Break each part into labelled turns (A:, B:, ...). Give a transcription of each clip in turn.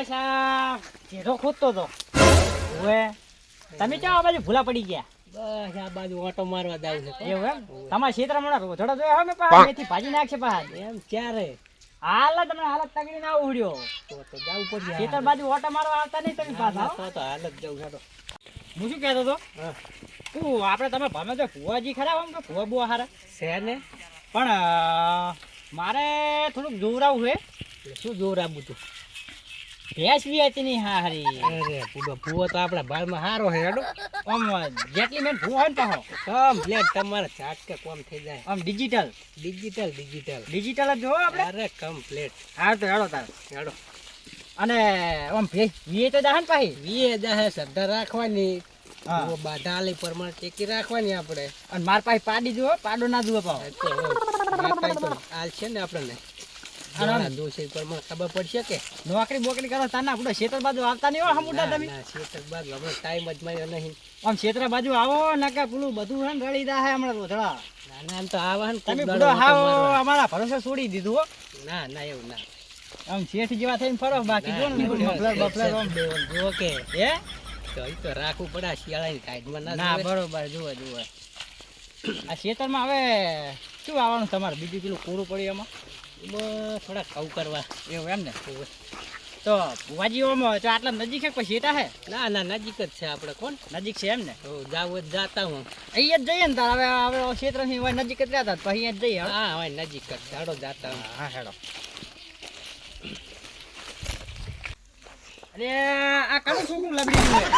A: બસ આ જેઠો ખોદતો તો ઓએ તમે ક્યાં આ બાજુ ભૂલા પડી ગયા?
B: બસ આ બાજુ ઓટો મારવા જાવ છે.
A: એવું એમ તમારા ક્ષેત્રમાં રોધડો જોયો હવે પા મેથી ભાજી નાખશે પા
B: એમ ક્યારે
A: હાલ તમને હાલત તગડી ના ઉડ્યો
B: તો જાવું પડશે.
A: ખેતર બાજુ ઓટો મારવા આવતા નહીં તમે પાછા હો?
B: તો હાલત જવું છે.
A: હું શું કહેતો તો
B: હા
A: આપણે તમે ભમે તો ભુવાજી ખરા આમ કે ભુવા બુવા હારા
B: છે ને
A: પણ મારે થોડુંક જોવરાવું છે.
B: શું જોર આપું તું?
A: ભેંસ વિયાતી નહીં હારી
B: અરે ભૂવો તો આપણા બાળમાં હારો છે હેડો.
A: આમ જેટલી મેન ભૂ હોય ને પાછો
B: કમ્પ્લેટ તમારે ઝાટકે કોમ થઈ જાય.
A: આમ ડિજિટલ
B: ડિજિટલ
A: જ જોવો આપણે.
B: અરે કમ્પ્લેટ
A: હા તો હેડો તાર
B: હેડો.
A: અને આમ ભેંસ વિયે તો દાહન પાહી
B: વીએ જાહે શ્રદ્ધા રાખવાની.
A: હા.
B: ભૂવો બાધાલી પ્રમાણે ટેકી રાખવાની આપણે.
A: અને માર પાસે પાડી જુઓ પાડો ના જુઓ પાવ
B: તો રાખાય તો હાલ છે ને આપણને
A: આરામ.
B: દોષી પ્રમાણે ખબર પડશે કે
A: નોકરી બોકરી કરો તાના આપણે ક્ષેત્ર બાજુ આવતા નહીં હો હમુડા તમે
B: ના શેતર બાદ હમણાં ટાઈમ જ મળ્યો નહીં.
A: આમ ક્ષેત્ર બાજુ આવો નકા પેલું બધું હે ને રળી દા હે હમણાં રોધડા
B: ના ના આમ તો આવા ને
A: તમે
B: કોક
A: બુડો
B: દાડો
A: હાવ
B: ઓટો મારવા.
A: અમારા ભરોસે છોડી દીધું હો
B: ના ના એવું ના.
A: આમ શેઠ જેવા થઈને ફરો બાકી જો ને
B: ના,
A: મફલર બફલર આમ
B: જો કે
A: હે
B: તો ઈ તો રાખવું પડે આ શિયાળાની ટાઈટમાં ના
A: ના
B: જોવે.
A: બરોબર જુઓ જુઓ આ ખેતરમાં હવે શું આવવાનું તમારે બીજું પેલું પૂરું પડ્યું એમાં
B: બસ થોડા કઉ કરવા.
A: એવું એમ ને તો ભુવાજીઓમાં તો આટલા નજીક છે પછી શેટા હે
B: ના ના નજીક જ છે આપણે કોણ.
A: નજીક છે એમ ને
B: તો જાવું હોય તો જાતા હું.
A: અહીંયા જ જઈએ ને તાર હવે ક્ષેત્રથી હોય નજીક જ રહેતા પછી અહીંયા જ જઈએ
B: હા હવે નજીક જ છે. હાડો જાતા હું.
A: હા હેડો અરે આ કાનું છોકરું લબડી ગયું હે?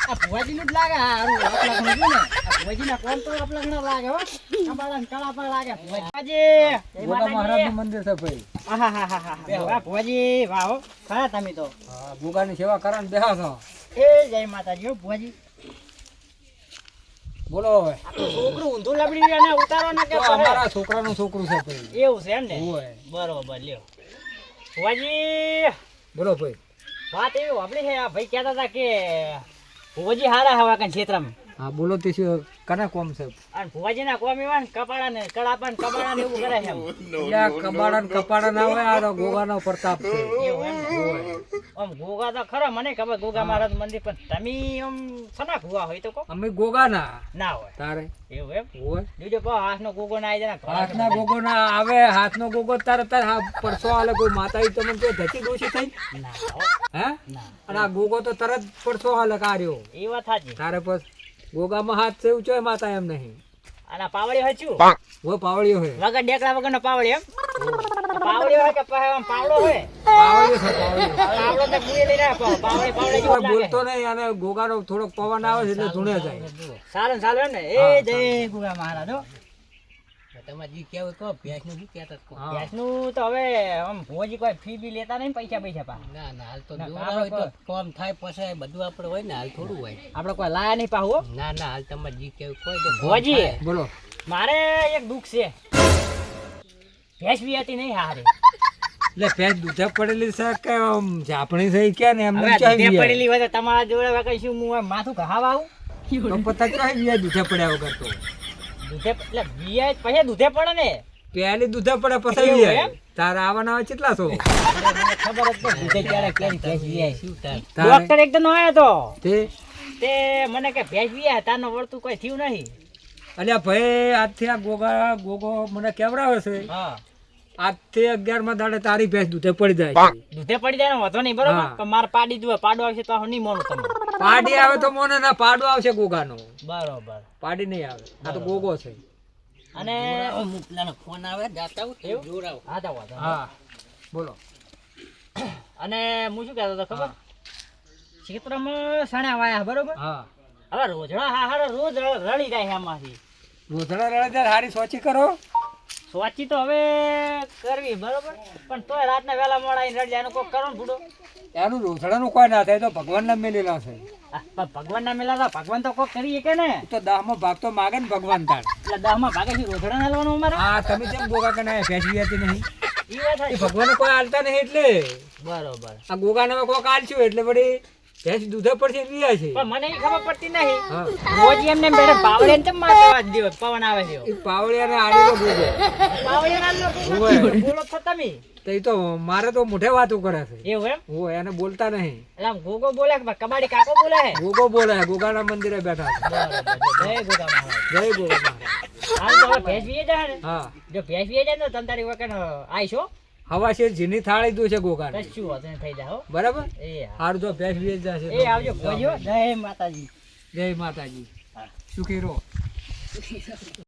A: આ ભુવાજીનું જ લાગે હારું આપલા ઘણું ને આ ભુવાજીના કોમ તો આપલા ઘણા લાગે હો આ બાળાને કળા પર લાગે ભુવાજી
C: ગોગા મહારાજનું મંદિર છે ભાઈ.
A: આહાહાહા. વાહ ભુવાજી વાહ હો ખરા તમે તો
C: હા, ગોગાની સેવા કરવાનું બેહા છો.
A: એ જય માતાજી હો ભુવાજી
C: બોલો હવે.
A: આ તો છોકરું ઊંધું લબડી ગયું અને ઉતારો ના કે
C: તો અમારા છોકરાનું છોકરું છે ભાઈ.
A: એવું છે એમ ને
C: હોય.
A: બરોબર લ્યો ભુવાજી
C: બોલો ભાઈ.
A: વાત એવી વાપરી છે આ ભાઈ કહેતા હતા કે ભુવાજી હારા હવા કઈ ક્ષેત્રમાં
C: હા બોલો તે શું કના કોમ છે?
A: અને ભુવાજીના કોમ એવા ને કપાળા ને કડાપા ને કપાળા ને એવું કરે છે એમ.
C: એટલે આ કબાડા ને કપાડા ના હોય આ તો ગોગાનો પ્રતાપ છે.
A: એવું એમ ને? આમ ગોગા તો ખરો મને ખબર ગોગા મહારાજ મંદિર પણ તમે આમ સના ભુવા હોય તો કો
C: અમે ગોગાના
A: ના હોય
C: તારે
A: એવું એમ
C: હોય.
A: બીજો પા હાથનો ગોગો ના આવી જાય
C: હાથના ગોગો ના આવે. હાથનો ગોગો તારે તાર હા પરસો હાલે કોઈ માતા ઈ તમને કે ધકી દોષી થઈ
A: ના હો,
C: હે?
A: ના
C: અને આ ગોગો તો તરત પરસો હાલે કાર્યો
A: એ વાત સાચી
C: તારે પછી ગોગામાં હાથ છે ઊંચો માતા એમ નહીં
A: અને પાવડી હોય શું
C: હોય પાવળીઓ હોય.
A: વગર ડેકડા વગર નો પાવડી એમ પાવડી હોય કે પછી આમ પાવડો હોય
C: પાવળીઓ છે પાવળીઓ.
A: પાવડો તો પૂરી લઈને આપો પાવડી પાવડી જેવું
C: કોઈ
A: લાગે.
C: બોલતો નહીં અને ગોગાનો થોડોક પવન આવે છે એટલે ધૂણે જાય.
A: સારું સારું એમ ને
C: હા,
A: એ જય ગોગા મહારાજ હો
B: તમારે જે કહેવું કહો. ભેંસનું શું કહેતા હતા કહો.
C: હા.
A: ગેસનું તો હવે આમ ભુવાજી કોઈ ફી બી લેતા નહીં પૈસા પૈસા પા
B: ના ના હાલ તો
A: ના,
B: જોવા
A: આપણે
B: હોય તો કોમ થાય પછી બધું આપણે હોય ને હાલ થોડું હોય.
A: આપણે કોઈ લાયા નહીં પાહુ હો.
B: ના ના હાલ તમારે જે કહેવું કોઈ તો કોમ
A: ભુવાજી.
B: થાય.
C: બોલો.
A: મારે એક દુઃખ છે ભેંસ બી હતી નહીં હારી
C: એટલે ભેંસ દૂધે પડેલી છે કે આમ ઝાપણી થઈ કે ને એમ
A: હવે
C: ચાઈ
A: દૂધે
C: ગયા.
A: પડેલી હોય તો તમારા જોડે વગર શું હું આમ માથું કહાવા આવું
C: તો પતા ચાઈ ગયા દૂધે પડ્યા વગર તો.
A: દૂધે એટલે વિયા પછી દૂધે પડે ને
C: પહેલી દૂધે પડે પછી
A: એવું
C: વિયાય.
A: એમ?
C: તારા આવવાના આવે કેટલા છો?
A: મને ખબર જ નહીં દૂધે ક્યારે કેરી ભેંસ વિયાય.
B: શું થાય?
C: તારે
A: ડોક્ટર એકદમ આવ્યો તો
C: તે
A: તે મને કે ભેંસ વિયા તારનો વળતું કોઈ થયું નહીં
C: અલ્યા ભાઈ આજથી આ ગોગો મને કેવડાવે છે.
A: હા
C: આજથી 11મા દાડે તારી ભેંસ દૂધે પડી જાય છે.
A: દૂધે પડી જાય ને વાંધો નહીં બરોબર
C: હા.
A: પણ મારે પાડી દઉં પાડો આવશે તો હું નહીં માનું તમને
C: પાડી આવે તો મોને ના પાડો આવશે ગોગાનો.
A: બરોબર
C: પાડી નહીં આવે. આ તો ગોગો છે.
A: અને
B: જોરાવો, મુકલાનો ફોન આવે જાતા હોય
A: એવું?
B: જોરાવો.
A: હા તો વાંધો નહીં.
C: હા બોલો.
A: અને હું શું કહેતો હતો ખબર ક્ષેત્રમાં સણ્યા વાયા બરોબર
C: હા
A: હવે રોજડા હાહારો રોજ રળી જાય છે આમાંથી
C: રોધડા રળેદાર હારી સોચી કરો.
A: સોચી તો હવે કરવી બરોબર પણ તોય રાતના વહેલા મોડા આવીને રડી જાય એનું કોઈ કરો ને ભૂડો
C: એનું રોધડાનું કોઈ ના થાય તો ભગવાનના મેલેલા છે.
A: પણ ભગવાન ના મેલા તો ભગવાન તો કોઈ કરીએ કે ને
C: તો 10માં ભાગ તો માગે ને ભગવાન તાર.
A: એટલે 10માં ભાગે છે રોજડા ના લેવાનું અમારે
C: હા તમે કેમ ગોગા કે ના ભેંસ વિયાતી નહીં?
A: એ વાત
C: એ
A: સાચી.
C: ભગવાને કોઈ આલતા નહીં એટલે
A: બરોબર
C: આ ગોગાને કોઈ આલશું એટલે વળી ભેંસ દૂધે પડશે ને વીયા છે
A: પણ મને ઈ ખબર પડતી નહીં
C: હા
A: રોજ એમને બેઠે પાવડે ને માથે વાજ દીવો પવન આવે છે
C: એ પાવડિયાને આડેલો ગોગો
A: પાવડે ના
C: ઓવે.
A: બોલો છો તમે
C: તો એ તો મારે તો મોઢે વાતો કરે છે
A: એવું એમ
C: ઓ એને બોલતા નહીં
A: એટલે આમ ગોગો બોલે કે કબાડી કાકો બોલે હે
C: ગોગો બોલે છે, ગોગાના મંદિરે બેઠા છે.
A: જય ગોગા મહારાજ
C: જય ગોગા મહારાજ.
A: હાલ તો હવે ભેંસ વીએ જાય ને
C: હા
A: જો ભેંસ વીએ જાય ને તો તમ તારી વખત આઈશો
C: હવા છે જીની થાળી દો છે ગોગાને
A: કશું હોતું નહીં, થઈ જાય હો
C: બરાબર
A: એ હા.
C: હારું તો ભેંસ વીજ જશે
A: એ આવજો ભોજો જય માતાજી
C: જય માતાજી સુખી રહો